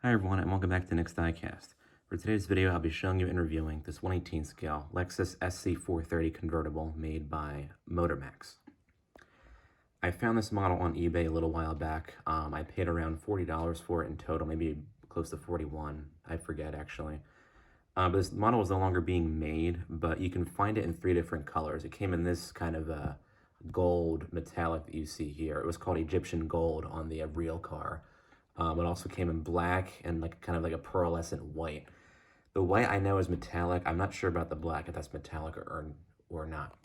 Hi everyone and welcome back to Nick's Diecast. For today's video I'll be showing you and reviewing this 1/18 scale Lexus SC430 convertible made by Motormax. I found this model on eBay a little while back. I paid around $40 for it in total, maybe close to 41, I forget actually. But this model is no longer being made, but you can find it in 3 different colors. It came in this kind of gold metallic that you see here. It was called Egyptian gold on the Real car. It also came in black and kind of like a pearlescent white. The white I know is metallic. I'm not sure about the black, if that's metallic or not.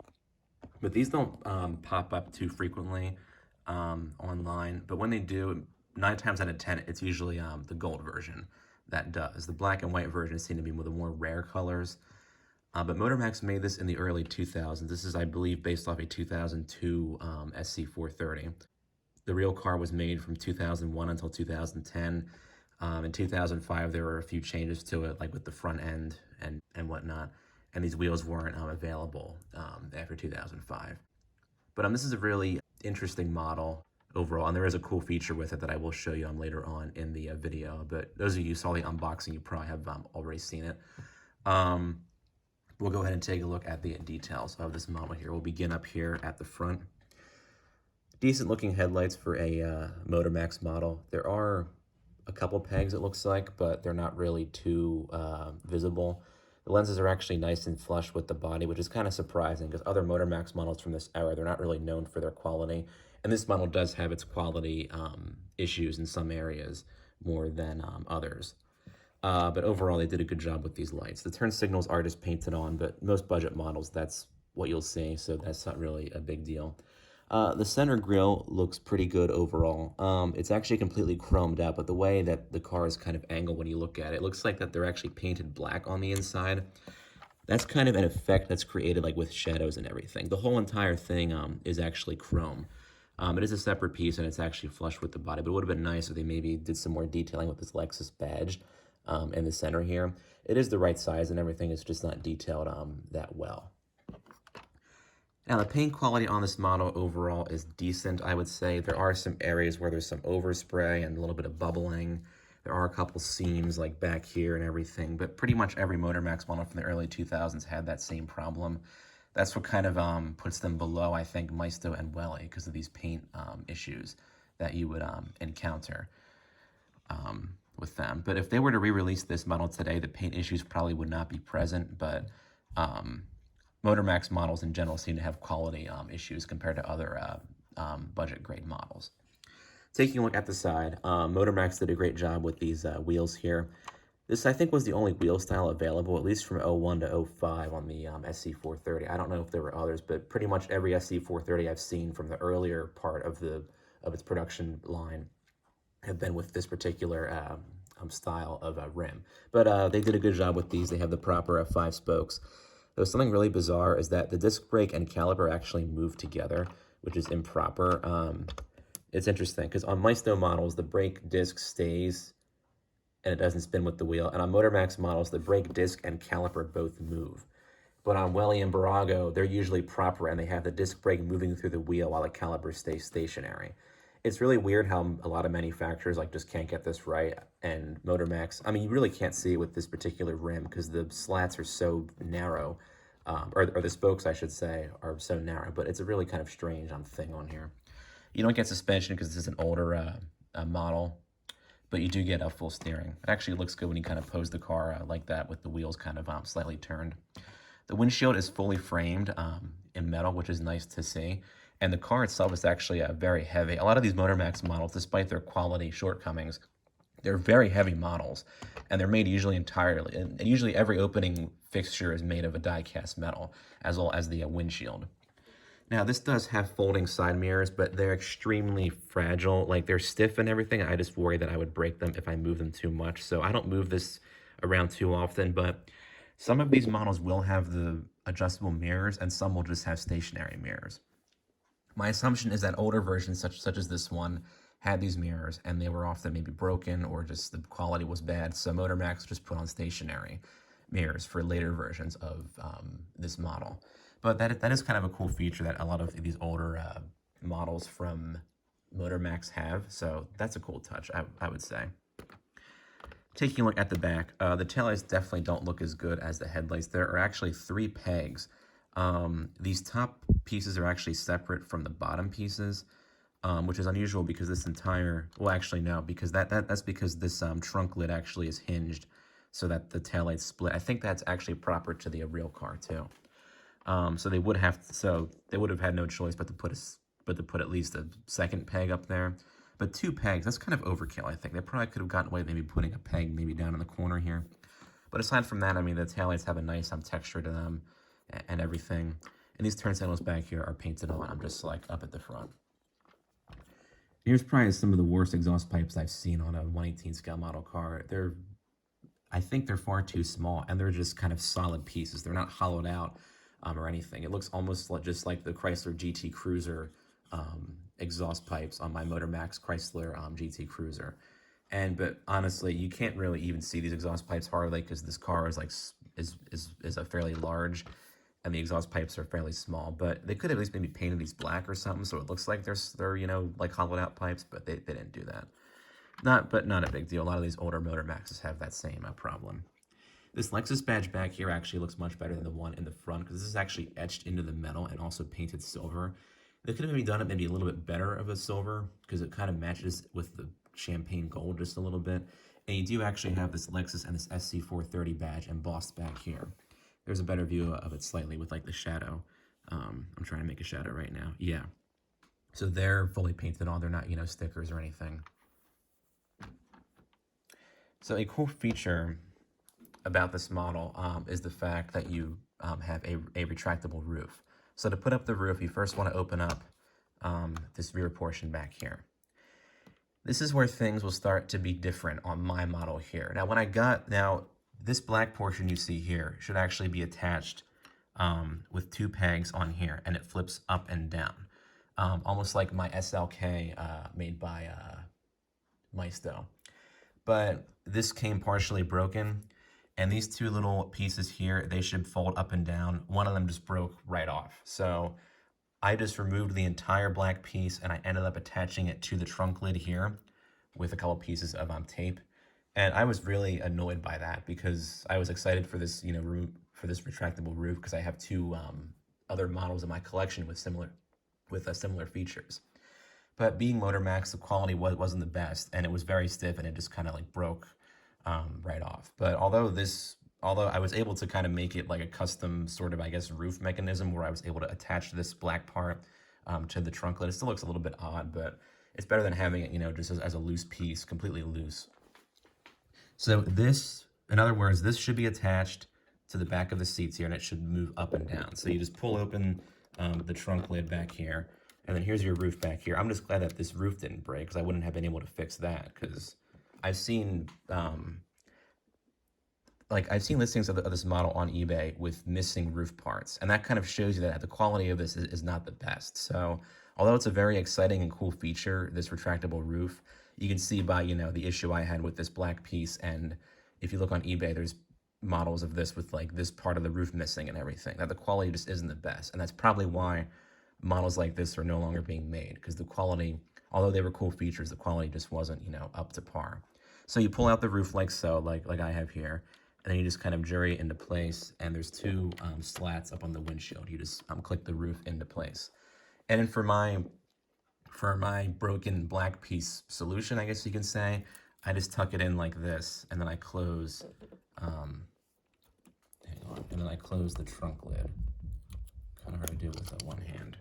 But these don't pop up too frequently online. But when they do, 9 times out of 10, it's usually the gold version that does. The black and white versions seem to be the more rare colors. But Motormax made this in the early 2000s. This is, I believe, based off a 2002 SC430. The real car was made from 2001 until 2010. In 2005, there were a few changes to it, like with the front end and whatnot. And these wheels weren't available after 2005. But this is a really interesting model overall, and there is a cool feature with it that I will show you later on in the video. But those of you who saw the unboxing, you probably have already seen it. We'll go ahead and take a look at the details of this model here. We'll begin up here at the front. Decent looking headlights for a Motormax model. There are a couple pegs, it looks like, but they're not really too visible. The lenses are actually nice and flush with the body, which is kind of surprising because other Motormax models from this era, they're not really known for their quality. And this model does have its quality issues in some areas more than others. But overall, they did a good job with these lights. The turn signals are just painted on, but most budget models, that's what you'll see, so that's not really a big deal. The center grille looks pretty good overall. It's actually completely chromed out, but the way that the car is kind of angled when you look at it, it looks like that they're actually painted black on the inside. That's kind of an effect that's created like with shadows and everything. The whole entire thing is actually chrome. It is a separate piece and it's actually flush with the body, but it would have been nice if they maybe did some more detailing with this Lexus badge in the center here. It is the right size and everything, it's just not detailed that well. Now, the paint quality on this model overall is decent, I would say. There are some areas where there's some overspray and a little bit of bubbling. There are a couple seams like back here and everything, but pretty much every Motormax model from the early 2000s had that same problem. That's what kind of puts them below, I think, Maisto and Welly because of these paint issues that you would encounter with them. But if they were to re-release this model today, the paint issues probably would not be present, but Motormax models in general seem to have quality issues compared to other budget grade models. Taking a look at the side, Motormax did a great job with these wheels here. This, I think, was the only wheel style available, at least from 01 to 05 on the SC430. I don't know if there were others, but pretty much every SC430 I've seen from the earlier part of its production line have been with this particular style of rim. But they did a good job with these. They have the proper 5 spokes. There was something really bizarre is that the disc brake and caliper actually move together, which is improper. It's interesting because on Maisto models, the brake disc stays and it doesn't spin with the wheel. And on Motormax models, the brake disc and caliper both move. But on Welly and Barago, they're usually proper and they have the disc brake moving through the wheel while the caliper stays stationary. It's really weird how a lot of manufacturers just can't get this right. And Motormax, I mean, you really can't see it with this particular rim because the slats are so narrow, or the spokes, I should say, are so narrow. But it's a really kind of strange thing on here. You don't get suspension because this is an older model, but you do get a full steering. It actually looks good when you kind of pose the car like that with the wheels kind of slightly turned. The windshield is fully framed in metal, which is nice to see. And the car itself is actually very heavy. A lot of these Motormax models, despite their quality shortcomings, they're very heavy models. And they're made usually entirely, and usually every opening fixture is made of a die-cast metal, as well as the windshield. Now, this does have folding side mirrors, but they're extremely fragile. Like, they're stiff and everything. I just worry that I would break them if I move them too much. So I don't move this around too often, but some of these models will have the adjustable mirrors, and some will just have stationary mirrors. My assumption is that older versions, such as this one, had these mirrors, and they were often maybe broken or just the quality was bad, so Motormax just put on stationary mirrors for later versions of this model. But that is kind of a cool feature that a lot of these older models from Motormax have, so that's a cool touch, I would say. Taking a look at the back, the taillights definitely don't look as good as the headlights. There are actually 3 pegs. These top pieces are actually separate from the bottom pieces, which is unusual because this entire, well, actually no, because that's because this trunk lid actually is hinged so that the taillights split. I think that's actually proper to the real car too. So they would have had no choice but to put at least a second peg up there. But 2 pegs, that's kind of overkill, I think. They probably could have gotten away with maybe putting a peg maybe down in the corner here. But aside from that, I mean, the taillights have a nice texture to them and everything. And these turn signals back here are painted on. I'm just like up at the front. Here's probably some of the worst exhaust pipes I've seen on a 118 scale model car. I think they're far too small, and they're just kind of solid pieces. They're not hollowed out or anything. It looks almost just like the Chrysler GT Cruiser exhaust pipes on my Motormax Chrysler GT Cruiser. But honestly, you can't really even see these exhaust pipes hardly because this car is like is a fairly large, and the exhaust pipes are fairly small. But they could at least maybe painted these black or something, so it looks like they're you know, like hollowed out pipes. But they didn't do that. Not a big deal. A lot of these older Motormaxes have that same problem. This Lexus badge back here actually looks much better than the one in the front because this is actually etched into the metal and also painted silver. They could have maybe done it maybe a little bit better of a silver because it kind of matches with the champagne gold just a little bit. And you do actually have this Lexus and this SC430 badge embossed back here. There's a better view of it slightly with like the shadow. I'm trying to make a shadow right now. Yeah. So they're fully painted on. They're not, you know, stickers or anything. So a cool feature about this model is the fact that you have a retractable roof. So to put up the roof, you first want to open up this rear portion back here. This is where things will start to be different on my model here. Now this black portion you see here should actually be attached with 2 pegs on here, and it flips up and down, almost like my SLK made by Maisto. But this came partially broken, and these 2 little pieces here, they should fold up and down. One of them just broke right off. So I just removed the entire black piece, and I ended up attaching it to the trunk lid here with a couple pieces of tape. And I was really annoyed by that because I was excited for this, you know, for this retractable roof because I have 2 other models in my collection with similar features. But being Motormax, the quality wasn't the best, and it was very stiff, and it just kind of like broke right off. But although I was able to kind of make it like a custom sort of, I guess, roof mechanism where I was able to attach this black part to the trunk lid, it still looks a little bit odd, but it's better than having it, you know, just as a loose piece, completely loose. So this, in other words, this should be attached to the back of the seats here, and it should move up and down. So you just pull open the trunk lid back here, and then here's your roof back here. I'm just glad that this roof didn't break because I wouldn't have been able to fix that because I've seen listings of this model on eBay with missing roof parts, and that kind of shows you that the quality of this is not the best. So although it's a very exciting and cool feature, this retractable roof, you can see by, you know, the issue I had with this black piece, and if you look on eBay, there's models of this with like this part of the roof missing and everything, that the quality just isn't the best. And that's probably why models like this are no longer being made, because the quality, although they were cool features, the quality just wasn't, you know, up to par. So you pull out the roof like so, like I have here, and then you just kind of jury it into place, and there's 2 slats up on the windshield. You just click the roof into place. And then for my broken black piece solution, I guess you can say, I just tuck it in like this, and then I close, and then I close the trunk lid. Kind of hard to do it with one hand.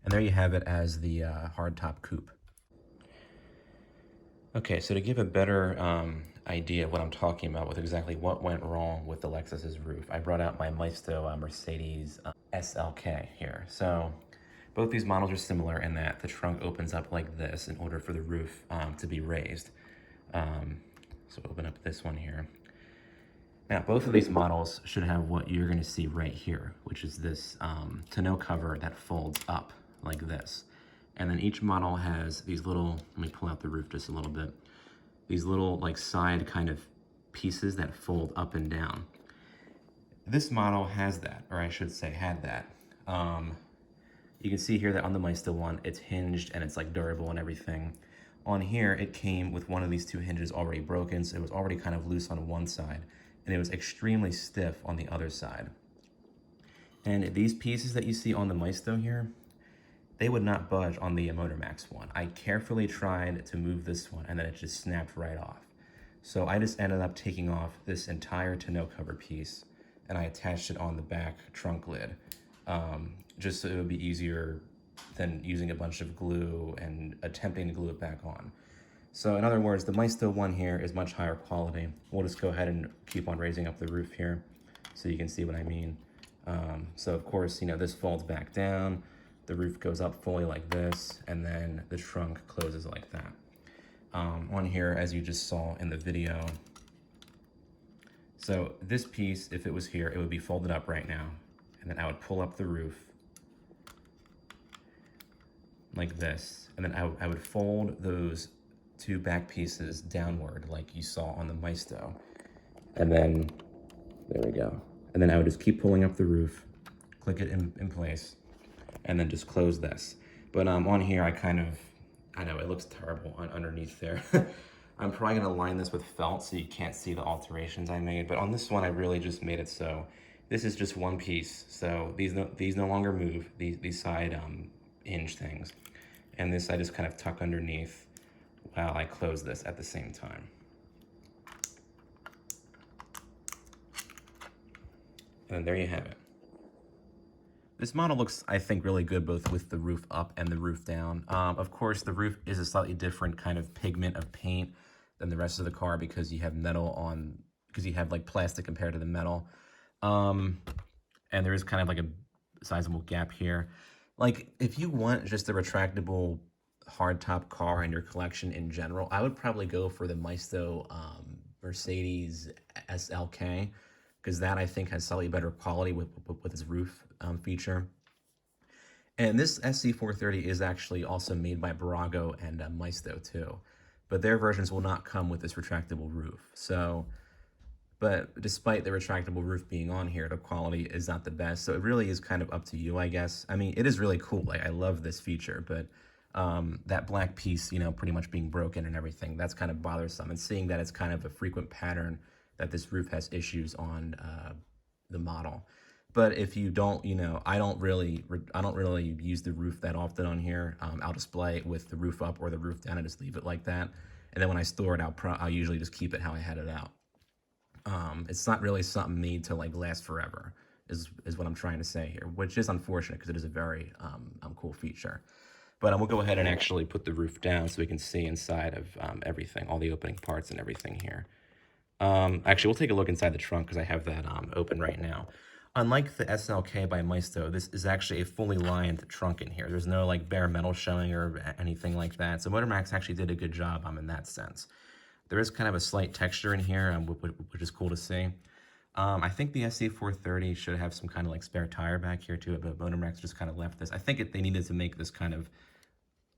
And there you have it as the hardtop coupe. Okay, so to give a better idea of what I'm talking about with exactly what went wrong with the Lexus's roof, I brought out my Maisto Mercedes SLK here. So both these models are similar in that the trunk opens up like this in order for the roof to be raised. So open up this one here. Now, both of these models should have what you're going to see right here, which is this tonneau cover that folds up like this. And then each model has these little, let me pull out the roof just a little bit, these little like side kind of pieces that fold up and down. This model has that, or I should say had that. You can see here that on the Maisto one, it's hinged and it's like durable and everything. On here, it came with one of these two hinges already broken, so it was already kind of loose on one side, and it was extremely stiff on the other side. And these pieces that you see on the Maisto here, they would not budge on the Motormax one. I carefully tried to move this one, and then it just snapped right off. So I just ended up taking off this entire tonneau cover piece, and I attached it on the back trunk lid, just so it would be easier than using a bunch of glue and attempting to glue it back on. So in other words, the Maisto one here is much higher quality. We'll just go ahead and keep on raising up the roof here so you can see what I mean. So of course, you know, this folds back down, the roof goes up fully like this, and then the trunk closes like that. On here, as you just saw in the video, so this piece, if it was here, it would be folded up right now, and then I would pull up the roof like this, and then I would fold those two back pieces downward like you saw on the Maisto, and then there we go, and then I would just keep pulling up the roof, click it in place, and then just close this. But on here, I know it looks terrible underneath there. I'm probably gonna line this with felt so you can't see the alterations I made, but on this one I really just made it so this is just one piece, so these no longer move, these side hinge things, and this I just kind of tuck underneath while I close this at the same time. And there you have it. This model looks, I think, really good both with the roof up and the roof down. Of course, the roof is a slightly different kind of pigment of paint than the rest of the car because you have metal on, because you have like plastic compared to the metal. And there is kind of like a sizable gap here. Like if you want just a retractable hardtop car in your collection in general, I would probably go for the Maisto Mercedes SLK, because that I think has slightly better quality with its roof feature. And this SC430 is actually also made by Barago and Maisto too, but their versions will not come with this retractable roof. So, but despite the retractable roof being on here, the quality is not the best. So it really is kind of up to you, I guess. I mean, it is really cool. Like I love this feature, but that black piece, you know, pretty much being broken and everything, that's kind of bothersome. And seeing that it's kind of a frequent pattern that this roof has issues on the model. But if you don't, you know, I don't really use the roof that often on here. I'll display it with the roof up or the roof down and just leave it like that. And then when I store it, I'll usually just keep it how I had it out. It's not really something made to like last forever, is what I'm trying to say here, which is unfortunate because it is a very cool feature. But we'll go ahead and actually put the roof down so we can see inside of everything, all the opening parts and everything here. Actually, we'll take a look inside the trunk because I have that open right now. Unlike the SLK by Maisto, this is actually a fully lined trunk in here. There's no like bare metal showing or anything like that. So Motormax actually did a good job in that sense. There is kind of a slight texture in here, which is cool to see. I think the SC430 should have some kind of like spare tire back here too, but Motormax just kind of left this. I think they needed to make this kind of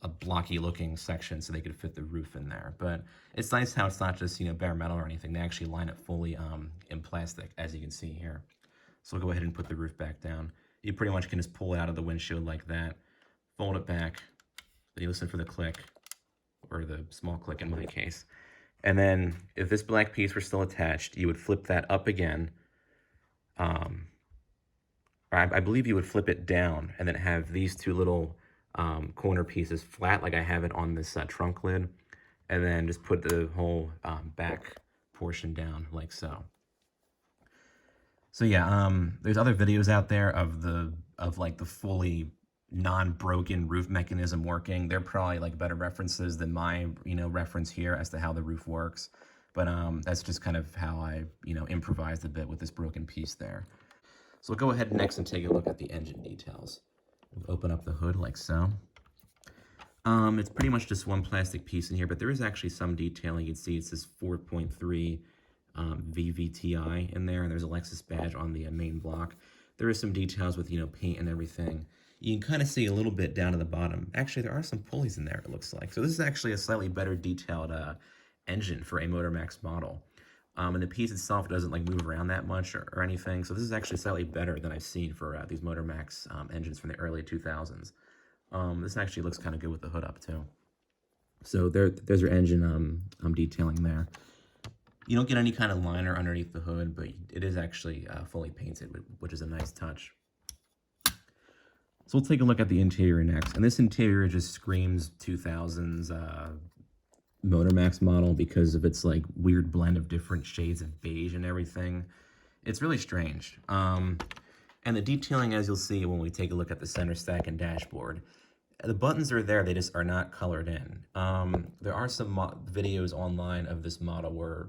a blocky looking section so they could fit the roof in there. But it's nice how it's not just, you know, bare metal or anything. They actually line it fully in plastic, as you can see here. So we'll go ahead and put the roof back down. You pretty much can just pull it out of the windshield like that, fold it back, then you listen for the click, or the small click in my case. And then if this black piece were still attached, you would flip that up again. I believe you would flip it down and then have these two little corner pieces flat like I have it on this trunk lid, and then just put the whole back portion down like so. So yeah, there's other videos out there of like the fully non-broken roof mechanism working. They're probably like better references than my, you know, reference here as to how the roof works. But that's just kind of how I, you know, improvised a bit with this broken piece there. So we'll go ahead next and take a look at the engine details. We'll open up the hood like so. It's pretty much just one plastic piece in here, but there is actually some detailing. You can see it says 4.3 VVTI in there, and there's a Lexus badge on the main block. There is some details with, you know, paint and everything. You can kind of see a little bit down to the bottom. Actually, there are some pulleys in there, it looks like. So this is actually a slightly better detailed engine for a Motormax model. And the piece itself doesn't like move around that much or anything. So this is actually slightly better than I've seen for these Motormax engines from the early 2000s. This actually looks kind of good with the hood up too. So there's your engine detailing there. You don't get any kind of liner underneath the hood, but it is actually fully painted, which is a nice touch. So we'll take a look at the interior next. And this interior just screams 2000s Motormax model because of its like weird blend of different shades of beige and everything. It's really strange. And the detailing, as you'll see when we take a look at the center stack and dashboard, the buttons are there, they just are not colored in. There are some videos online of this model where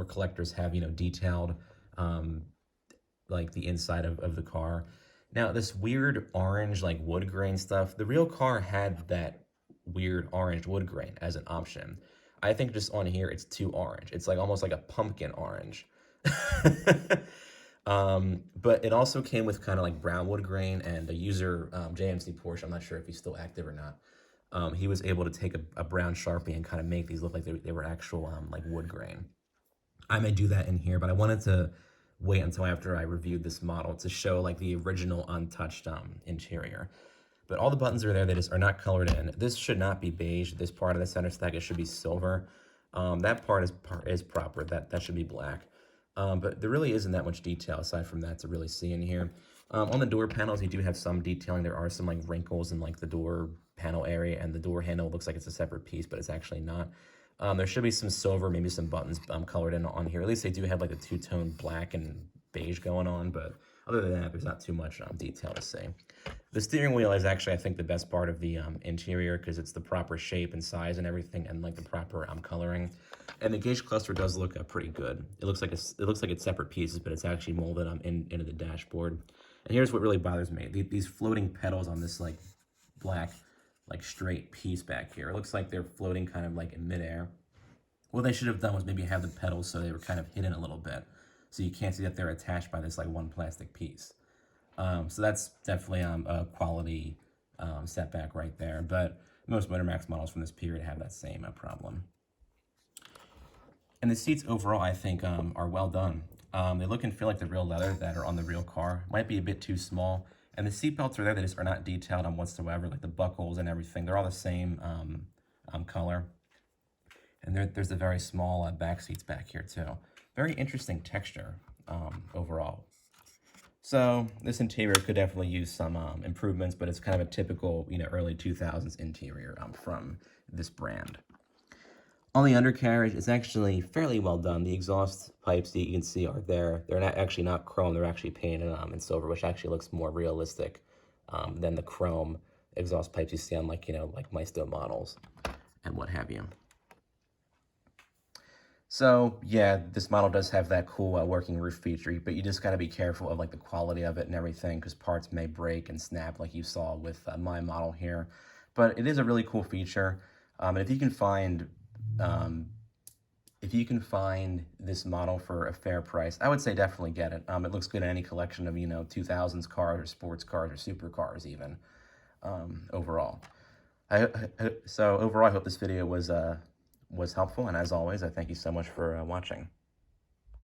collectors have, you know, detailed like the inside of the car. Now, this weird orange, like wood grain stuff, the real car had that weird orange wood grain as an option. I think just on here, it's too orange. It's like almost like a pumpkin orange. But it also came with kind of like brown wood grain, and the user, JMC Porsche, I'm not sure if he's still active or not. He was able to take a brown Sharpie and kind of make these look like they were actual like wood grain. I may do that in here, but I wanted to wait until after I reviewed this model to show like the original untouched interior. But all the buttons are there, they just are not colored in. This should not be beige. This part of the center stack, it should be silver. That part is proper, that should be black. But there really isn't that much detail aside from that to really see in here. On the door panels, you do have some detailing. There are some like wrinkles in like the door panel area, and the door handle looks like it's a separate piece, but it's actually not. There should be some silver, maybe some buttons colored in on here. At least they do have like a two-tone black and beige going on, but other than that, there's not too much detail to see. The steering wheel is actually, I think, the best part of the interior because it's the proper shape and size and everything, and like the proper coloring. And the gauge cluster does look pretty good. It looks like it's separate pieces, but it's actually molded into the dashboard. And here's what really bothers me: these floating pedals on this like black, like straight piece back here. It looks like they're floating kind of like in midair. What they should have done was maybe have the pedals so they were kind of hidden a little bit, so you can't see that they're attached by this like one plastic piece. So that's definitely a quality setback right there. But most Motormax models from this period have that same problem. And the seats overall, I think, are well done. They look and feel like the real leather that are on the real car. Might be a bit too small. And the seat belts are there, they just are not detailed on whatsoever, like the buckles and everything. They're all the same color. And there's a very small back seats back here too. Very interesting texture overall. So this interior could definitely use some improvements, but it's kind of a typical, you know, early 2000s interior from this brand. On the undercarriage, it's actually fairly well done. The exhaust pipes that you can see are there. They're actually not chrome, they're actually painted in silver, which actually looks more realistic than the chrome exhaust pipes you see on like, you know, like Maisto models and what have you. So yeah, this model does have that cool working roof feature, but you just got to be careful of like the quality of it and everything, because parts may break and snap like you saw with my model here. But it is a really cool feature, and if you can find this model for a fair price, I would say definitely get it. It looks good in any collection of, you know, 2000s cars or sports cars or supercars even. Overall, so overall, I hope this video was helpful, and as always, I thank you so much for watching.